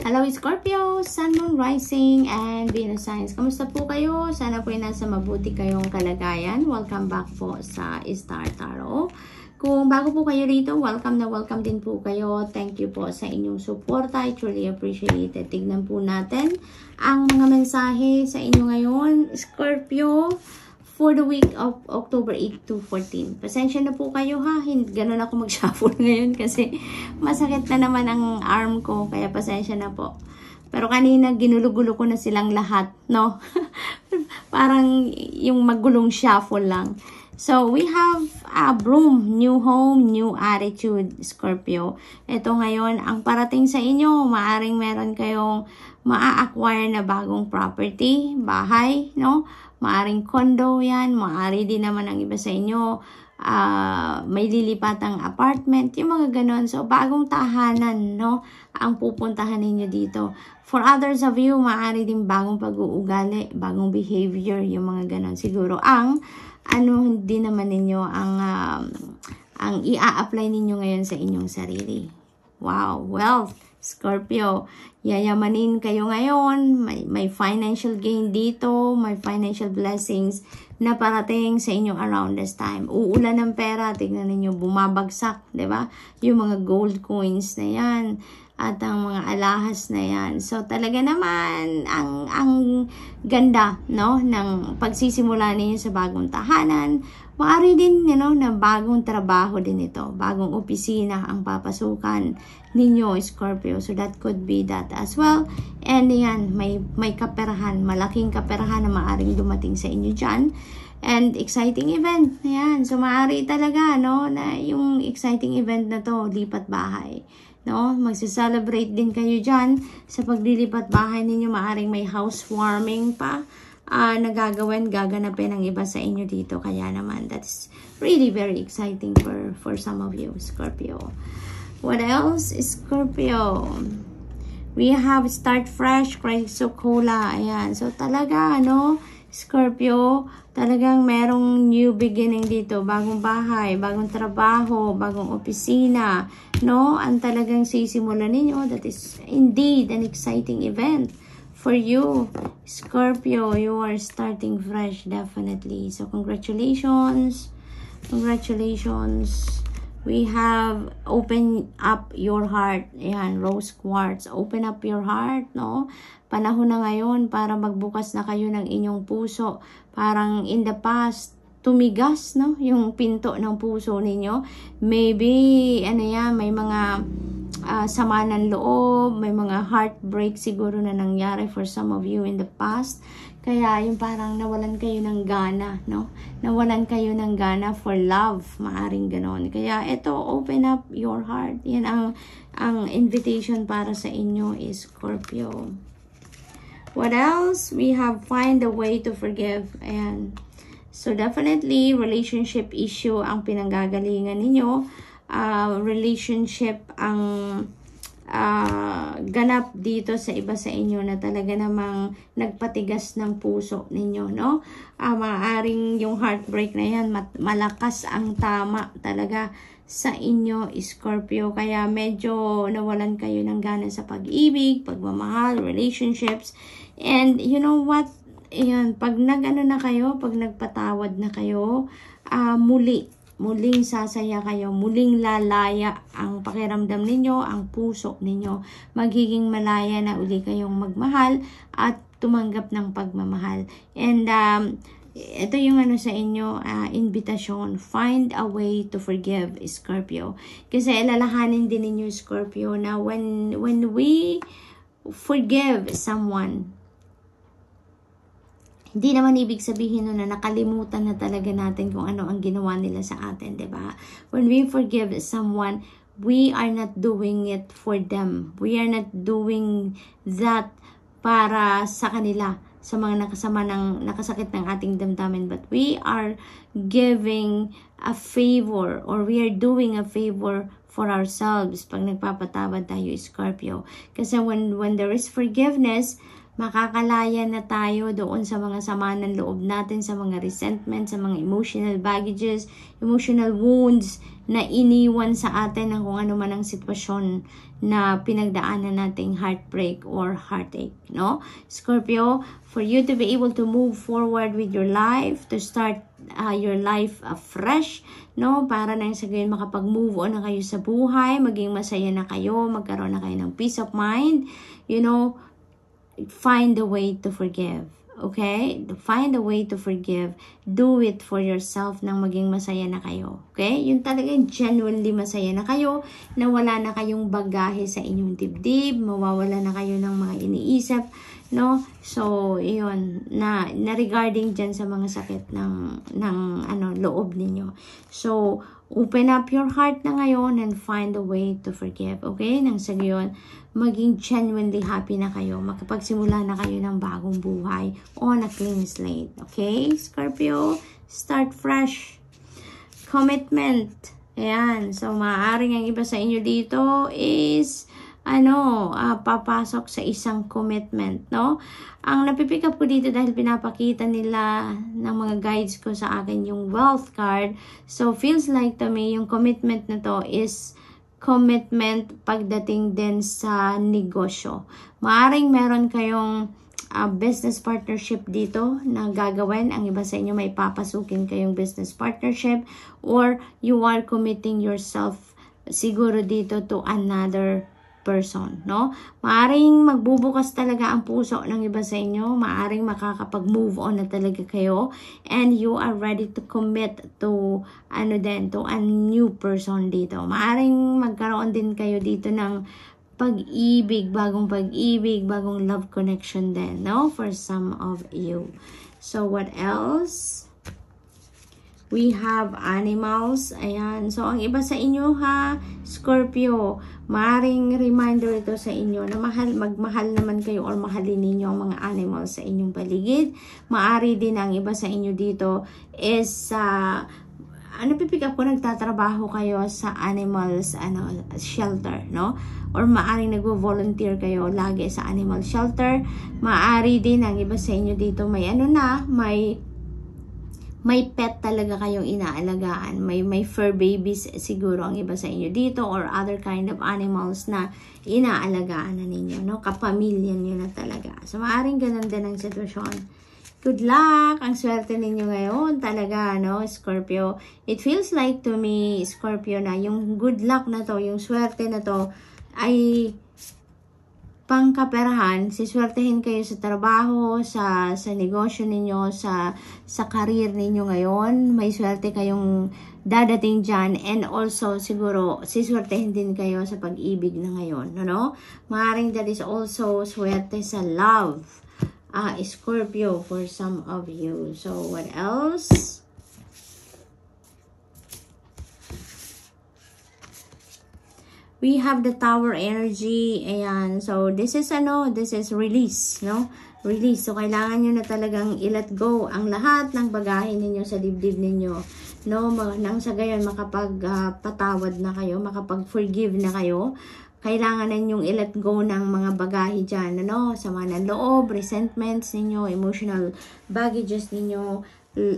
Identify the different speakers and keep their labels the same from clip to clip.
Speaker 1: Hello Scorpio, Sun, Moon, Rising, and Venus signs. Kamusta po kayo? Sana po ay nasa mabuti kayong kalagayan. Welcome back po sa Star Tarot. Kung bago po kayo rito, welcome na welcome din po kayo. Thank you po sa inyong support. I truly appreciate it. Tignan po natin ang mga mensahe sa inyo ngayon, Scorpio, for the week of October 8 to 14. Pasensya na po kayo ha. Ganun ako mag-shuffle ngayon kasi masakit na naman ang arm ko. Kaya pasensya na po. Pero kanina ginulugulo ko na silang lahat, no? Parang yung magulong shuffle lang. So, we have a broom, new home, new attitude, Scorpio. Ito ngayon, ang parating sa inyo, maaring meron kayong maa-acquire na bagong property, bahay, no? Maaring condo yan, maari din naman ang iba sa inyo, may lilipatang apartment, yung mga ganon. So, bagong tahanan, no? Ang pupuntahan ninyo dito. For others of you, maari din bagong pag-uugali, bagong behavior, yung mga ganon. Siguro, hindi naman ninyo ang i-a-apply ninyo ngayon sa inyong sarili. Wow, wealth, Scorpio, yayamanin kayo ngayon, may financial gain dito, may financial blessings na parating sa inyo around this time. Uulan ng pera, tignan ninyo, bumabagsak, di ba? Yung mga gold coins na yan, at ang mga alahas na yan. So, talaga naman, ang ganda, no, ng pagsisimula ninyo sa bagong tahanan. Maaari din, na bagong trabaho din ito. Bagong opisina ang papasukan ninyo, Scorpio. So, that could be that as well. And yan, may kaperahan, malaking kaperahan na maaaring dumating sa inyo dyan. And exciting event. Yan. So, maaari talaga, no, na yung exciting event na to, lipat bahay. No, magse-celebrate din kayo dyan sa paglilipat bahay ninyo. Maaring may housewarming pa gaganapin ng iba sa inyo dito. Kaya naman, that's really very exciting for some of you, Scorpio. What else, Scorpio? We have Start Fresh, Chrysocolla. Ayan. So, talaga, Scorpio, talagang merong new beginning dito. Bagong bahay, bagong trabaho, bagong opisina, no? Ang talagang sisimulan ninyo. That is indeed an exciting event for you, Scorpio. You are starting fresh, definitely. So, congratulations. Congratulations. We have open up your heart. Ayan, rose quartz. Open up your heart, no? Panahon na ngayon para magbukas na kayo ng inyong puso. Parang in the past, tumigas, no? Yung pinto ng puso ninyo. Maybe, may mga sama ng loob, may mga heartbreak siguro na nangyari for some of you in the past. Kaya yung parang nawalan kayo ng gana, no? Nawalan kayo ng gana for love, maaring ganon. Kaya ito, open up your heart. Yan ang invitation para sa inyo is Scorpio. What else? We have find a way to forgive. Ayan. So definitely, relationship issue ang pinanggagalingan ninyo. Relationship ang ganap dito sa iba sa inyo na talaga namang nagpatigas ng puso ninyo, no? Maaaring yung heartbreak na yan, malakas ang tama talaga sa inyo, Scorpio. Kaya medyo nawalan kayo ng gana sa pag-ibig, pagmamahal, relationships. And you know what? Ayan, pag na kayo, pag nagpatawad na kayo, muling sasaya kayo, muling lalaya ang pakiramdam ninyo, ang puso ninyo. Magiging malaya na uli kayong magmahal at tumanggap ng pagmamahal. And ito yung sa inyo, invitation. Find a way to forgive, Scorpio. Kasi alalahanin din ninyo, Scorpio, na when we forgive someone, hindi naman ibig sabihin na nakalimutan na talaga natin kung ano ang ginawa nila sa atin, diba? When we forgive someone, we are not doing it for them. We are not doing that para sa kanila, sa mga nakasakit ng ating damdamin. But we are giving a favor, or we are doing a favor for ourselves pag nagpapatawad tayo, Scorpio. Kasi when there is forgiveness, Makakalaya na tayo doon sa mga sama ng loob natin, sa mga resentment, sa mga emotional baggages, emotional wounds na iniwan sa atin ng kung ano man ang sitwasyon na pinagdaanan nating heartbreak or heartache, no? Scorpio, for you to be able to move forward with your life, to start your life fresh, no? Para nang sa gayon makapag-move on na kayo sa buhay, maging masaya na kayo, magkaroon na kayo ng peace of mind, you know, find a way to forgive. Okay? Find a way to forgive. Do it for yourself nang maging masaya na kayo. Okay? Yun talagang genuinely masaya na kayo, na wala na kayong bagahe sa inyong dibdib, mawawala na kayo ng mga iniisip, no? So, yun, na regarding dyan sa mga sakit ng loob ninyo. So, open up your heart na ngayon and find a way to forgive. Okay? Nang sa gayon, maging genuinely happy na kayo. Makapagsimula na kayo ng bagong buhay on a clean slate. Okay, Scorpio? Start fresh. Commitment. Ayan. So, maaaring ang iba sa inyo dito is papasok sa isang commitment, no? Ang napipick up ko dito dahil pinapakita nila ng mga guides ko sa akin yung wealth card. So, feels like to me, yung commitment na to is commitment pagdating din sa negosyo. Maaring meron kayong business partnership dito na gagawin. Ang iba sa inyo may papasukin kayong business partnership, or you are committing yourself siguro dito to another person, no? Maaring magbubukas talaga ang puso ng iba sa inyo, maaring makakapag-move on na talaga kayo, and you are ready to commit to to a new person dito. Maaring magkaroon din kayo dito ng pag-ibig, bagong love connection din, no? For some of you. So what else? We have animals. Ayan. So, ang iba sa inyo ha, Scorpio, maaaring reminder ito sa inyo na magmahal naman kayo or mahalin ninyo ang mga animals sa inyong paligid. Maari din ang iba sa inyo dito is pipick up ko, nagtatrabaho kayo sa animals shelter, no? Or maaring nagvo-volunteer kayo lagi sa animal shelter. Maari din ang iba sa inyo dito may pet talaga kayong inaalagaan. May fur babies siguro ang iba sa inyo dito, or other kind of animals na inaalagaan na ninyo, no? Kapamilya nyo na talaga. So, maaaring ganun din ang sitwasyon. Good luck! Ang swerte ninyo ngayon talaga, no, Scorpio. It feels like to me, Scorpio, na yung good luck na to, yung swerte na to, ay pangkaperahan. Siswertehin kayo sa trabaho, sa negosyo ninyo, sa career ninyo ngayon. May swerte kayong dadating dyan, and also siguro siswertehin din kayo sa pag-ibig na ngayon, no? Maaaring that is also swerte sa love, Scorpio, for some of you. So what else? We have the Tower energy. Ayan. So, this is release, no? Release. So, kailangan nyo na talagang i-let go ang lahat ng bagahe ninyo sa dibdib ninyo, no? Nang sa gayon, makapag-patawad na kayo, makapag-forgive na kayo. Kailangan na ninyong i-let go ng mga bagahe dyan, ano? Sama ng loob, resentments ninyo, emotional baggages ninyo,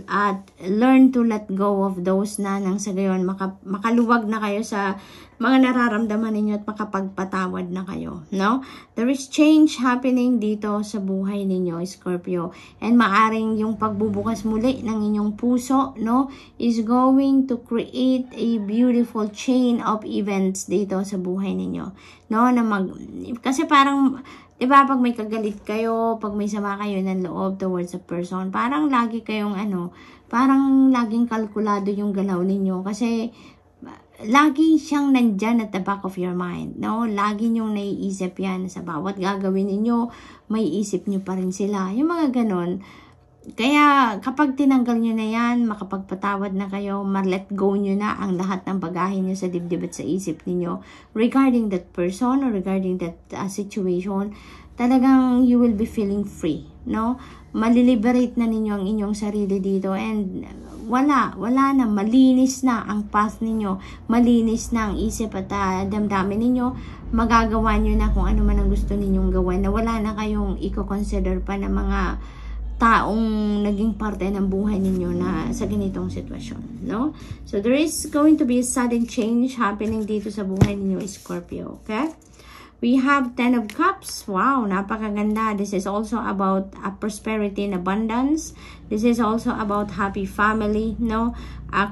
Speaker 1: at learn to let go of those na nang sa gayon makaluwag na kayo sa mga nararamdaman ninyo at makapagpatawad na kayo, no? There is change happening dito sa buhay ninyo, Scorpio, and maaring yung pagbubukas muli ng inyong puso, no, is going to create a beautiful chain of events dito sa buhay ninyo, no, kasi parang, diba, pag may kagalit kayo, pag may sama kayo ng loob towards a person, parang lagi kayong parang laging kalkulado yung galaw ninyo. Kasi, lagi siyang nandyan at the back of your mind, no? Lagi nyong naiisip yan sa bawat gagawin ninyo, may isip nyo pa rin sila. Yung mga ganon. Kaya, kapag tinanggal nyo na yan, makapagpatawad na kayo, ma-let go nyo na ang lahat ng bagahe nyo sa dibdib at sa isip ninyo regarding that person or regarding that situation, talagang you will be feeling free, no? Maliliberate na ninyo ang inyong sarili dito, and wala na, malinis na ang path ninyo, malinis na ang isip at damdamin ninyo, magagawa nyo na kung ano man ang gusto ninyong gawin, na wala na kayong i-consider pa na mga taong naging parte ng buhay ninyo na sa ganitong sitwasyon, no? So, there is going to be a sudden change happening dito sa buhay ninyo, Scorpio, okay? We have 10 of Cups. Wow, napakaganda. This is also about prosperity and abundance. This is also about happy family, no?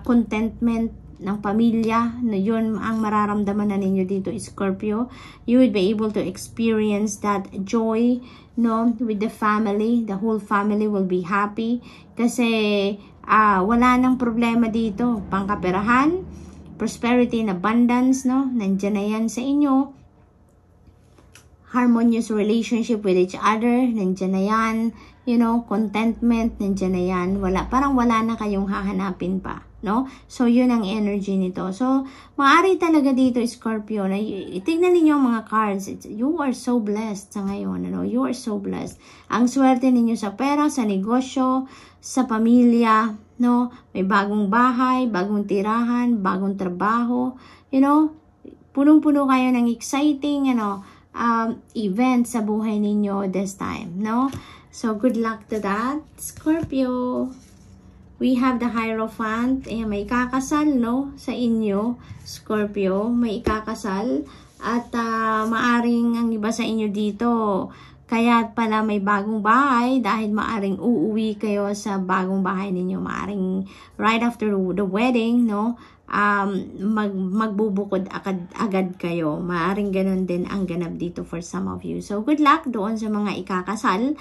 Speaker 1: Contentment ng pamilya, na yun ang mararamdaman na ninyo dito, Scorpio. You will be able to experience that joy, no, with the family. The whole family will be happy kasi wala nang problema dito. Pangkaperahan, prosperity and abundance, no, nandyan na yan sa inyo. Harmonious relationship with each other, nandyan na yan. You know, contentment, nandyan na yan. Parang wala na kayong hahanapin pa, no? So, yun ang energy nito. So, maaari talaga dito, Scorpio, na tignan ninyo ang mga cards. You are so blessed sa ngayon, ano? You are so blessed. Ang swerte ninyo sa pera, sa negosyo, sa pamilya, no? May bagong bahay, bagong tirahan, bagong trabaho, you know? Punong-puno kayo ng exciting, event sa buhay ninyo this time, no? So, good luck to that, Scorpio. We have the Hierophant. May ikakasal, no? Sa inyo, Scorpio. May ikakasal. At maaring ang iba sa inyo dito, kaya pala may bagong bahay dahil maaring uuwi kayo sa bagong bahay ninyo. Maaring right after the wedding, no? Magbubukod agad kayo. Maaring ganun din ang ganap dito for some of you. So, good luck doon sa mga ikakasal,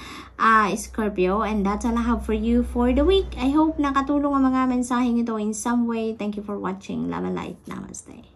Speaker 1: Scorpio. And that's all I have for you for the week. I hope nakatulong ang mga mensaheng ito in some way. Thank you for watching. Love and light. Namaste.